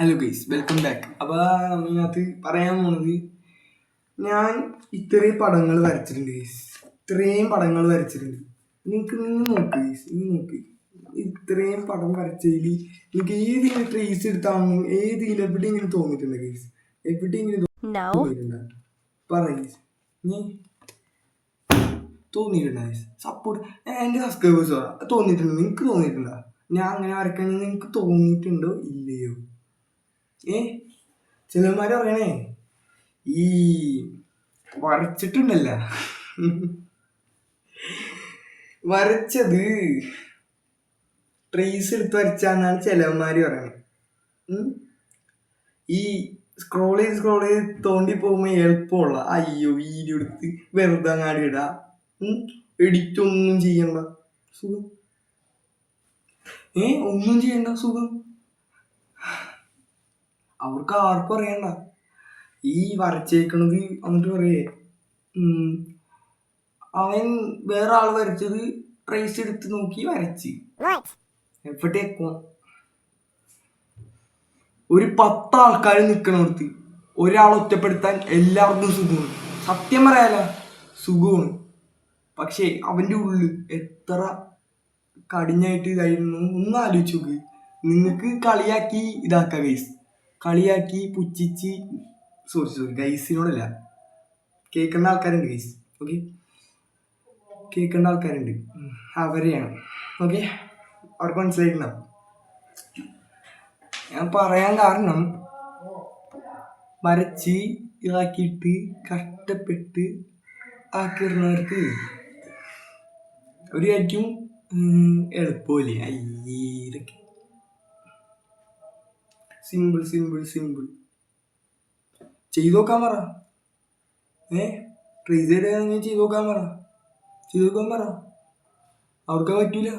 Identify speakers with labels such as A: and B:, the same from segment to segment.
A: Hello guys, welcome back. അപ്പോൾ നമ്മളിനകത്ത് പറയാൻ പോണത്, ഞാൻ ഇത്രയും പടങ്ങൾ വരച്ചിട്ടുണ്ട് ഗൈസ്. ഇത്രയും പടങ്ങൾ വരച്ചിട്ടുണ്ട്. നിങ്ങൾ നോക്ക് ഗൈസ്, നോക്ക്. ഇത്രയും പടം വരച്ചതിൽ നിങ്ങൾക്ക് ഏതെങ്കിലും ട്രേസ് എടുത്താണെന്നും ഏതെങ്കിലും എവിടെയെങ്കിലും തോന്നിയിട്ടുണ്ട് ഗൈസ്? എവിടെയെങ്കിലും തോന്നിയിട്ടുണ്ടോ? പറ ഗൈസ്, നീ തോന്നിയിട്ടുണ്ടോ ഗൈസ്? സപ്പോർട്ട് എൻ്റെ സബ്സ്ക്രൈബേഴ്സ് തോന്നിയിട്ടുണ്ടോ? നിങ്ങൾക്ക് തോന്നിയിട്ടുണ്ടോ ഞാൻ അങ്ങനെ വരക്കണമെന്ന്? നിങ്ങൾക്ക് തോന്നിയിട്ടുണ്ടോ ഇല്ലയോ? ചിലന്മാര് പറയണേ ഈ വരച്ചിട്ടുണ്ടല്ല, വരച്ചത് ട്രേസ് എടുത്ത് വരച്ചാന്നാണ് ചിലന്മാര് പറയണേ. ഈ സ്ക്രോൾ ചെയ്ത് തോണ്ടി പോകുമ്പോ എളുപ്പമുള്ള അയ്യോ വീഡിയോ എടുത്ത് വെറുതെ അങ്ങാടി ഇടാ, എഡിറ്റ് ഒന്നും ചെയ്യണ്ട, സുഖം. ഒന്നും ചെയ്യണ്ട, സുഖം. അവർക്ക് ആർക്കും അറിയണ്ട. ഈ വരച്ചേക്കണത് എന്നിട്ട് പറയേ അവൻ വേറെ ആൾ വരച്ചത് ട്രേസ് എടുത്ത് നോക്കി വരച്ച് എവിടേക്കും. ഒരു 10 ആൾക്കാർ നിൽക്കണോടത്ത് ഒരാൾ ഒറ്റപ്പെടുത്താൻ എല്ലാവർക്കും സുഖമാണ്. സത്യം പറയാല സുഖമാണ്. പക്ഷേ അവൻ്റെ ഉള്ളിൽ എത്ര കടിഞ്ഞായിട്ട് ഇതായിരുന്നു ഒന്ന് ആലോചിച്ച് നോക്ക്. നിങ്ങൾക്ക് കളിയാക്കി ഇതാക്കാം ഗൈസ്, കളിയാക്കി പുച്ഛിച്ച് സോറി ഗൈസിനോടല്ല, കേൾക്കേണ്ട ആൾക്കാരുണ്ട് ഗൈസ്. ഓക്കെ, കേൾക്കേണ്ട ആൾക്കാരുണ്ട്, അവരെയാണ്. ഓക്കെ, അവർക്ക് മനസ്സിലായിട്ടുണ്ടാവും. ഞാൻ പറയാൻ കാരണം, വരച്ച് ഇതാക്കിയിട്ട് കഷ്ടപ്പെട്ട് ആക്കിയിരുന്നവർക്ക് ഒരു കാര്യം എളുപ്പമല്ലേ? ഇതൊക്കെ സിമ്പിൾ ചെയ്തു നോക്കാൻ പറ. ട്രേസ് ചെയ്ത് നോക്കാൻ പറ. അവർക്ക് പറ്റൂല.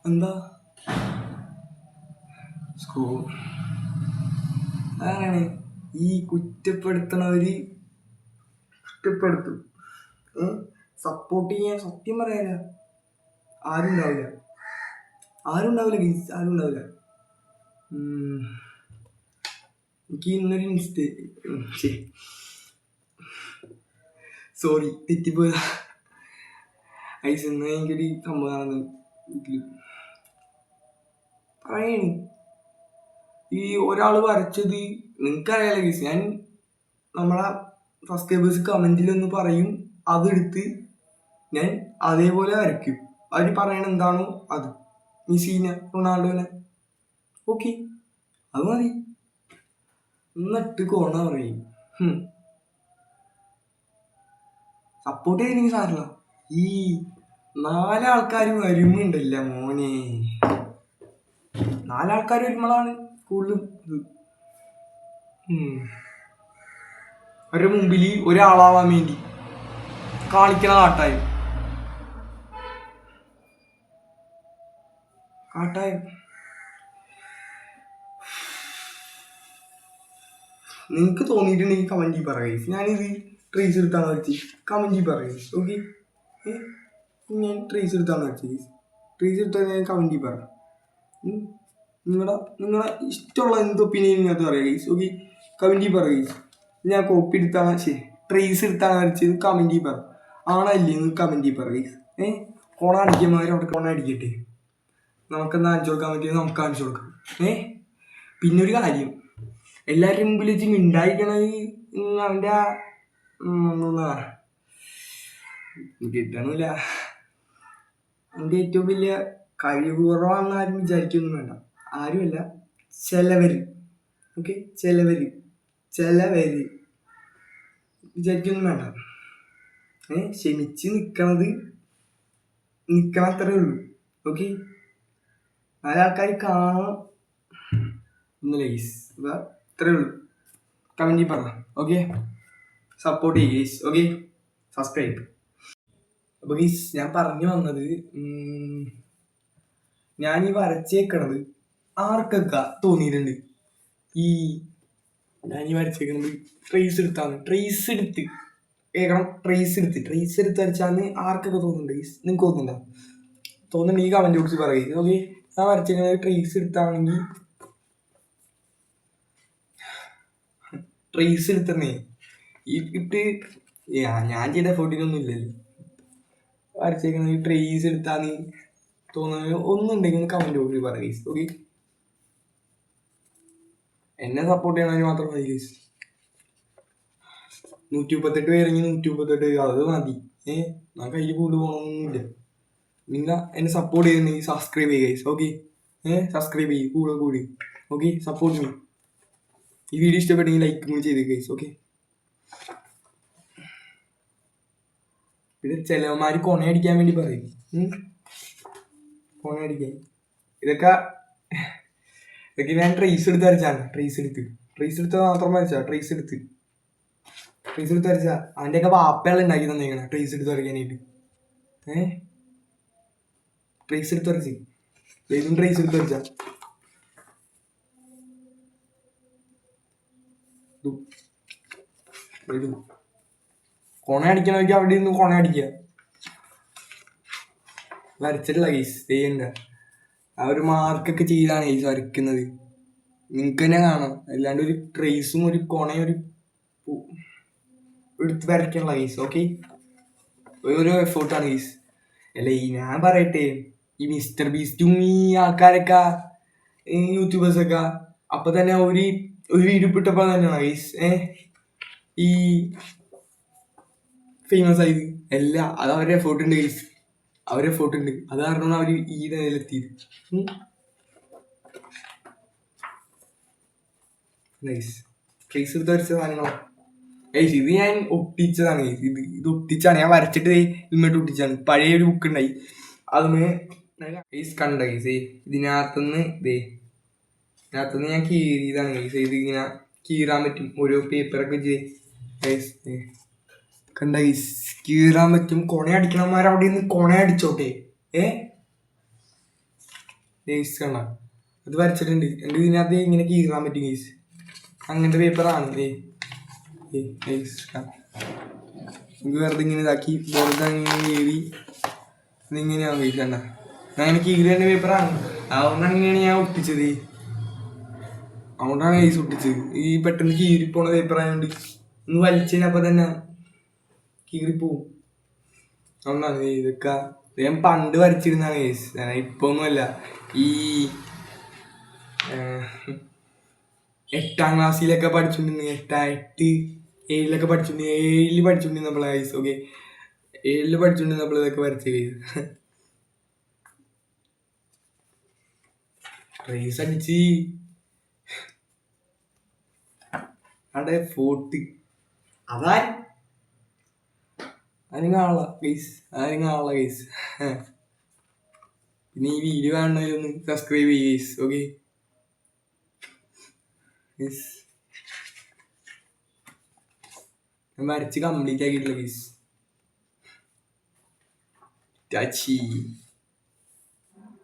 A: എന്താ അതാണ് ഈ കുറ്റപ്പെടുത്തണവര് കുറ്റപ്പെടുത്തും. സപ്പോർട്ട് ചെയ്യാൻ സത്യം പറയാല ആരും ഉണ്ടാവില്ല ഗൈസ്, ആരും ഉണ്ടാവില്ല. എനിക്ക് ഇന്നൊരു സോറി തെറ്റിപ്പോയതാ ഐസ്. ഇന്ന് എനിക്കൊരു സംഭവമാണ് പറയണ. ഈ ഒരാൾ വരച്ചത് നിങ്ങൾക്കറിയാലോ ഗൈസ്, ഞാൻ നമ്മളെ സബ്സ്ക്രൈബേഴ്സ് കമന്റിലൊന്ന് പറയും, അതെടുത്ത് ഞാൻ അതേപോലെ വരയ്ക്കും. അവർ പറയണ എന്താണോ അത്, മെസ്സിനെ റൊണാൾഡോനെ, ഓക്കെ അത് മതി. എന്നിട്ട് കോണ പറയും സപ്പോർട്ട് ചെയ്തെങ്കിൽ സാറില്ല. ഈ 4 ആൾക്കാർ വരുമ്പോണ്ടല്ല മോനെ, 4 ആൾക്കാർ വരുമ്പോഴാണ് കൂടുതലും ഇത്. അവരുടെ മുമ്പിൽ ഒരാളാവാൻ വേണ്ടി കാണിക്കണ കാട്ടായം. നിങ്ങൾക്ക് തോന്നിയിട്ടുണ്ടെങ്കിൽ കമന്റ് പറ ഗൈസ്. ഞാനിത് ട്രേസ് എടുത്താണ് വെച്ച് കമന്റ് പറ ഗൈസ്. ഓക്കെ, ഞാൻ ട്രേസ് എടുത്താണ് വെച്ച് ഗൈസ്. ട്രേസ് എടുത്താൽ ഞാൻ കമന്റ് പറ. നിങ്ങളുടെ ഇഷ്ടമുള്ള എന്ത് ഒപ്പീനിയൻ അത് പറയാം ഗൈസ്. ഓക്കെ, കമന്റ് പറ ഗൈസ്. ഞാൻ കോപ്പി എടുത്താണ്, ശരി ട്രേസ് എടുത്താണ് വരച്ചത്, കമന്റ് പറ. ആണല്ലേ നിങ്ങൾ കമന്റ് പറ ഗൈസ്. കോണ അടിക്കുമ്പോൾ അവിടെ കോണ അടിക്കട്ടെ, നമുക്കെന്താ കാണിച്ചു കൊടുക്കാൻ പറ്റിയത് നമുക്ക് കാണിച്ചു കൊടുക്കാം. പിന്നെ ഒരു കാര്യം, എല്ലാവരുടെ മുമ്പിൽ വെച്ച് ഉണ്ടായിരിക്കണത് അവൻ്റെ കിട്ടണില്ല. അവൻ്റെ ഏറ്റവും വലിയ കഴിവ് കുറവാണെന്ന് ആരും വിചാരിക്കൊന്നും വേണ്ട. ആരുമല്ല, ചിലവര്. ഓക്കെ, ചിലവര് വിചാരിക്കൊന്നും വേണ്ട. ക്ഷമിച്ച് നിക്കണത്രേ ഉള്ളൂ. ഓക്കെ, 4 ആൾക്കാർ കാണണം ഒന്നുമില്ല ഗൈസ്, ഇത്രേ ഉള്ളൂ. കമന്റിൽ പറ. ഓക്കെ, സപ്പോർട്ട് ചെയ്യ് ഗൈസ്. Okay, subscribe. അപ്പോൾ ഗൈസ്, ഞാൻ പറഞ്ഞു വന്നത്, ഞാൻ ഈ വരച്ചേക്കണത് ആർക്കൊക്കെ തോന്നിയിട്ടുണ്ട് ഞാൻ ഈ വരച്ചേക്കണത് ട്രേസ് എടുത്താണ്. ട്രേസ് എടുത്ത് വരച്ചാന്ന് ആർക്കൊക്കെ തോന്നുന്നുണ്ട് ഗൈസ്? നിങ്ങൾക്ക് തോന്നുന്നുണ്ടെങ്കിൽ കമന്റ് ബോക്സിൽ പറയുക. ഓക്കെ, ഞാൻ വരച്ചേക്കണത് ട്രേസ് എടുത്താണെങ്കിൽ ട്രേസ് എടുത്തന്നേ ഈ ഇട്ട് ഞാൻ ചെയ്ത ഫോട്ടോയിലൊന്നും ഇല്ലല്ലോ വരച്ചേക്കുന്ന ഈ ട്രേസ് എടുത്താന്ന് തോന്നുന്നത് ഒന്നുണ്ടെങ്കിൽ ഒന്ന് കമന്റ് ബോക്സിൽ പറ ഗൈസ്. ഓക്കെ, എന്നെ സപ്പോർട്ട് ചെയ്യണമെങ്കിൽ മാത്രം മതി ഗൈസ്. 138 പേരെങ്കിൽ 138 അത് മതി. ഞാൻ കയ്യിൽ കൂടുതൽ പോകണമെന്നൊന്നുമില്ല. നിങ്ങൾ എന്നെ സപ്പോർട്ട് ചെയ്യുന്നെങ്കിൽ സബ്സ്ക്രൈബ് ചെയ്യുക ഗൈസ്. ഓക്കെ, സബ്സ്ക്രൈബ് ചെയ്യും കൂടി. Okay, support me. ഈ വീഡിയോ ഇഷ്ടപ്പെട്ടെങ്കിൽ ലൈക്ക് കൂടി ചെയ്തേ ഗൈസ്. ഓക്കെ, ഇത് ചിലവന്മാർ കൊണയടിക്കാൻ വേണ്ടി പറയും. കൊണയടിക്കാൻ ഇതൊക്കെ ഞാൻ ട്രേസ് എടുത്ത് വരച്ചാണ്. ട്രേസ് എടുത്ത് മാത്രം വരച്ചാ. ട്രേസ് എടുത്ത് വരച്ചാ അവൻ്റെയൊക്കെ വാപ്പകൾ ഉണ്ടാക്കി തന്നേക്കണം ട്രേസ് എടുത്ത് വരയ്ക്കാനായിട്ട്. ട്രേസ് എടുത്ത് വരച്ച് ഏതും ട്രേസ് എടുത്ത് വരച്ചാ. കൊണ അടിക്കണമെങ്കിൽ അവിടെ നിന്ന് കൊണ അടിക്കുക. വരച്ചിട്ടില്ല ഗൈസ്, ചെയ്യണ്ട. ആ ഒരു മാർക്കൊക്കെ ചെയ്താണ് ഗൈസ് വരയ്ക്കുന്നത്. നിങ്ങൾക്ക് തന്നെ കാണാം. അല്ലാണ്ട് ഒരു ട്രേസും ഒരു കൊണയും ഒരു എടുത്ത് വരയ്ക്കാനുള്ള ഗൈസ്. ഓക്കെ, ഓരോ എഫേർട്ടാണ് ഗൈസ്. അല്ല ഞാൻ പറയട്ടെ, ഈ മിസ്റ്റർ ബീസ്റ്റും ഈ ആൾക്കാരൊക്കെ യൂട്യൂബേഴ്സൊക്കെ അപ്പൊ തന്നെ ഒരു വീഡിയോ ഇട്ടപ്പോ തന്നെയാണ് ഗൈസ് ഈ ഫേമസ് ആയത്. എല്ലാം അത് അവരുടെ എഫേർട്ട് ഉണ്ട് ഗൈസ്. അവരെ എഫേർട്ട് ഉണ്ട്. അത് കാരണമാണ് അവർ ഈ നിലയിലെത്തിയത്. ട്രേസ് എടുത്ത് വരച്ച സാധനങ്ങളാണ് ഗൈസ്. ഇത് ഞാൻ ഒട്ടിച്ചതാണ് ഗൈസ്. ഇത് ഒട്ടിച്ചാണ് ഞാൻ വരച്ചിട്ട് ഇങ്ങോട്ട് ഒട്ടിച്ചാണ്. പഴയ ഒരു ബുക്ക് ഉണ്ടായി അതുമേ ഗൈസ് കണ്ട ഗൈസ്. ഇതിനകത്തുനിന്ന് ഞാൻ കീറിയതാണ് ഗൈസ്. ഇത് ഇങ്ങനെ കീറാൻ പറ്റും. ഓരോ പേപ്പറൊക്കെ ഗൈസ് കണ്ട ഗൈസ്, കീറാൻ പറ്റും. കൊണയടിക്കണമാർ അവിടെ നിന്ന് കൊണയടിച്ചോട്ടെ. ഗൈസ് കണ്ട അത് വരച്ചിട്ടുണ്ട്. എൻ്റെ ഇതിനകത്ത് ഇങ്ങനെ കീറാൻ പറ്റും ഗൈസ്. അങ്ങനത്തെ പേപ്പറാണ്. ഗൈസ് വെറുതെ ഇങ്ങനെ ഇതാക്കി വെറുതെ ഇങ്ങനെ കീറി ഇതിങ്ങനെയാവും ഗൈസ്. കണ്ട ഞാൻ അങ്ങനെ കീറിയ പേപ്പറാണ്. അതുകൊണ്ടാണ് ഇങ്ങനെയാണ് ഞാൻ ഒട്ടിച്ചത്. അതുകൊണ്ടാണ് ഗൈസ് ഒട്ടിച്ചത്. ഈ പെട്ടെന്ന് കീറിപ്പോണ പേപ്പറായതുകൊണ്ട് ഒന്ന് വലിച്ചതിനപ്പോൾ തന്നെ കീറിപ്പോവും. അതുകൊണ്ടാണ് ഇതൊക്കെ ഞാൻ പണ്ട് വരച്ചിരുന്നാണ് ഗൈസ്. ഇപ്പൊ ഒന്നുമല്ല. ഈ 8ാം ക്ലാസ്സിലൊക്കെ പഠിച്ചോണ്ടിരുന്നു. 7 പഠിച്ചോണ്ടിരുന്നപ്പോഴാണ് ഗൈസ്. ഓക്കെ, 7 പഠിച്ചോണ്ടിരുന്നപ്പോൾ ഇതൊക്കെ വരച്ച ഗൈസ്. റേസ് അടിച്ച് അവിടെ ഫോർട്ട് ആരും കാണാനുള്ള ഗൈസ്. പിന്നെ ഈ വീഡിയോ കാണുന്നവരൊന്ന് സബ്സ്ക്രൈബ് ചെയ്യുക ഗൈസ്. ഓക്കെ, ഞാൻ വരച്ച് കംപ്ലീറ്റ് ആക്കിയിട്ടില്ല ഗൈസ്.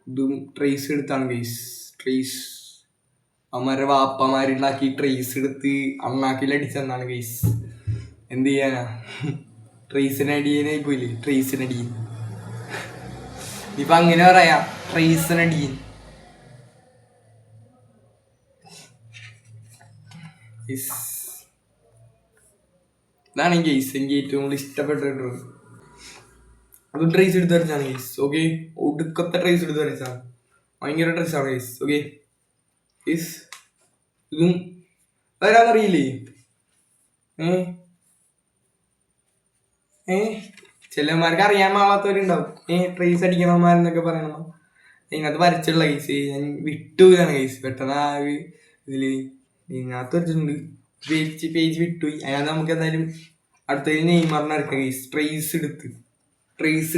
A: ഇതും ട്രേസ് എടുത്താണ് ഗൈസ്. ട്രേസ് അവന്മാരുടെ വാപ്പമാരുണ്ടാക്കി ട്രേസ് എടുത്ത് അണ്ണാക്കിലടിച്ചെന്നാണ് ഗൈസ്. എന്ത് ചെയ്യാനാ, ട്രേസിനടിയനായി പോയില്ലേ. ട്രേസിനടിയൻ ഇപ്പൊ അങ്ങനെ പറയാം. ട്രേസിനടിയൻ ഇതാണ് ഗൈസ് എനിക്ക് ഏറ്റവും കൂടുതൽ ഇഷ്ടപ്പെട്ട ഡ്രസ്സ്. അതും ട്രേസ് എടുത്ത് വരച്ചാണ് ഗൈസ്. ഓക്കെ, ഒടുക്കത്തെ ട്രേസ് എടുത്ത് വരച്ചാണ്. ഭയങ്കര ഡ്രസ്സാണ് ഗൈസ്. ഓക്കെ, ഇതും വരാന്നറിയില്ലേ. ചിലമാർക്ക് അറിയാൻ പാടാത്തവരുണ്ടാവും. ട്രേസ് അടിക്കണമാരെന്നൊക്കെ പറയണ ഇതിനകത്ത് വരച്ചിട്ടുള്ള ഗൈസ്. ഞാൻ വിട്ടുപോയാണ് ഗൈസ്. പെട്ടെന്ന് ആ ഇതില് ഇതിനകത്ത് വരച്ചിട്ടുണ്ട്. പേജ് വിട്ടുപോയി. അതിനകത്ത് നമുക്ക് എന്തായാലും അടുത്തതിൽ നെയ്മറിനെ ഇറക്കാം ഗൈസ്. ട്രേസ്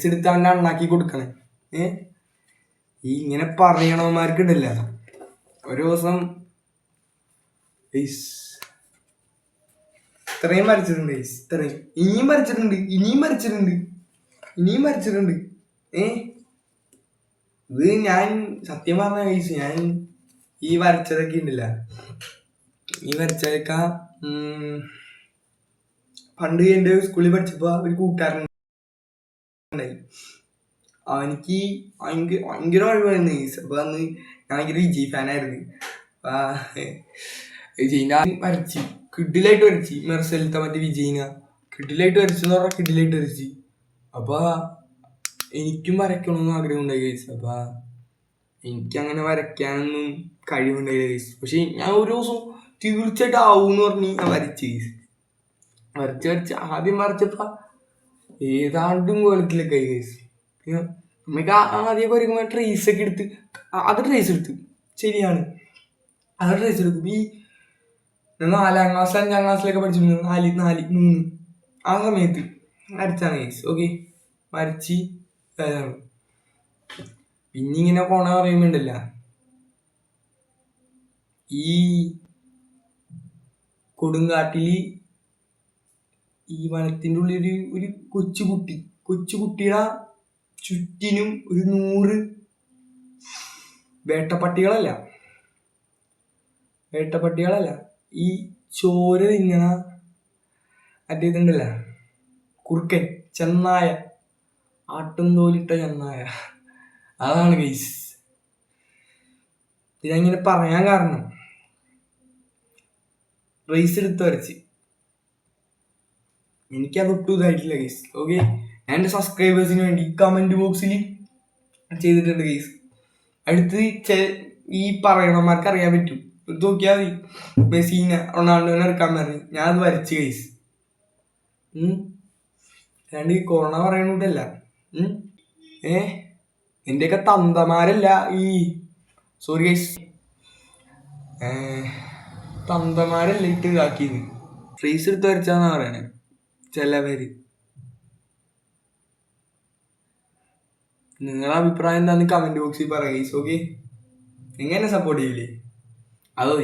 A: എടുത്ത് അവൻ്റെ അണ്ണാക്കി കൊടുക്കണേ. ഈ ഇങ്ങനെ പറയണവന്മാർക്ക് ഇടല്ല. ഒരു ദിവസം ഇത്രയും വരച്ചിട്ടുണ്ട്. ഇത്രയും ഇനിയും വരച്ചിട്ടുണ്ട്. ഇത് ഞാൻ സത്യം പറഞ്ഞ ഗൈസ്, ഞാൻ ഈ വരച്ചതൊക്കെ ഉണ്ടല്ല, ഈ വരച്ചതൊക്കെ പണ്ട് എൻ്റെ സ്കൂളിൽ പഠിച്ചപ്പോ ഒരു കൂട്ടുകാരനുണ്ടായി. അവനിക്ക് ഭയങ്കര കഴിവായിരുന്നു ഗൈസ്. അപ്പൊ അന്ന് ഞാൻ ഭയങ്കര വിജയ് ഫാനായിരുന്നു. വിജയിന വരച്ച് കിഡിലായിട്ട് വരച്ച് മെർസലത്തെ മറ്റേ വിജയിന കിഡിലായിട്ട് വരച്ചെന്ന് പറഞ്ഞാൽ കിഡിലായിട്ട് വരച്ച്. അപ്പൊ എനിക്കും വരയ്ക്കണമെന്ന് ആഗ്രഹം ഉണ്ടായി ഗൈസ്. അപ്പൊ എനിക്കങ്ങനെ വരയ്ക്കാനൊന്നും കഴിവുണ്ടായില്ല ഗൈസ്. പക്ഷെ ഞാൻ ഒരു ദിവസം തീർച്ചയായിട്ടും ആവൂന്ന് പറഞ്ഞ് ഞാൻ വരച്ച് ഗൈസ്. വരച്ച് ആദ്യം വരച്ചപ്പോ ഏതാണ്ടും കോലത്തിലൊക്കെ ആയി ഗൈസ്. പിന്നെ നമുക്ക് ആദ്യം വരയ്ക്കുമ്പോൾ ട്രേസ് ഒക്കെ എടുത്ത് അത് ട്രേസ് എടുത്തു, ശരിയാണ്, അത് ട്രേസ് എടുക്കും. ഈ 4ാം ക്ലാസ് 5ാം ക്ലാസ്സിലൊക്കെ പഠിച്ചിട്ടുണ്ട്, 4, 4, 3 ആ സമയത്ത് വരച്ചാണ് ഗൈസ്. ഓക്കെ, വരച്ച് ഇതാണ്. പിന്നെ ഇങ്ങനെ പോണ പറയുമ്പോണ്ടല്ല, ഈ കൊടുങ്കാട്ടില് ഈ വനത്തിൻ്റെ ഉള്ളിൽ ഒരു കൊച്ചുകുട്ടിയുടെ ചുറ്റിനും ഒരു 100 വേട്ടപ്പട്ടികളല്ല, ഈ ചോര തിന്നണ മറ്റേ ഇതുണ്ടല്ല, കുറുക്കൻ, ചെന്നായ, ആട്ടുംതോലിട്ട ചെന്നായ, അതാണ് ഗൈസ്. ഇതങ്ങനെ പറയാൻ കാരണം റേസ് എടുത്ത് വരച്ച് എനിക്കതൊട്ടും ഇതായിട്ടില്ല ഗൈസ്. ഓക്കെ, ഞാൻ എൻ്റെ സബ്സ്ക്രൈബേഴ്സിന് വേണ്ടി കമന്റ് ബോക്സിൽ ചെയ്തിട്ടുണ്ട് ഗൈസ്. അടുത്ത് ഈ പറയണമാർക്ക് അറിയാൻ പറ്റും, നോക്കിയാൽ മതി. മെസ്സിനെ റൊണാൾഡോനെ എടുക്കാൻ പറഞ്ഞു, ഞാൻ അത് വരച്ച് ഗൈസ്. അല്ലാണ്ട് ഈ കൊറോണ പറയണൂട്ടല്ല. എന്റെയൊക്കെ തന്തമാരല്ല ഈ സോറി ഗൈസ്, തന്തമാരല്ല ഇട്ട് ഇതാക്കിയത്, ട്രേസ് എടുത്ത് വരച്ചാന്നാ പറയണേ ചിലവര്. നിങ്ങളുടെ അഭിപ്രായം എന്താന്ന് കമന്റ് ബോക്സിൽ പറയാം ഗൈസ്. ഓക്കെ, എങ്ങനെ സപ്പോർട്ട് ചെയ്യില്ലേ? അതോ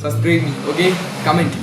A: സബ്സ്ക്രൈബ് മീ. Okay, comment.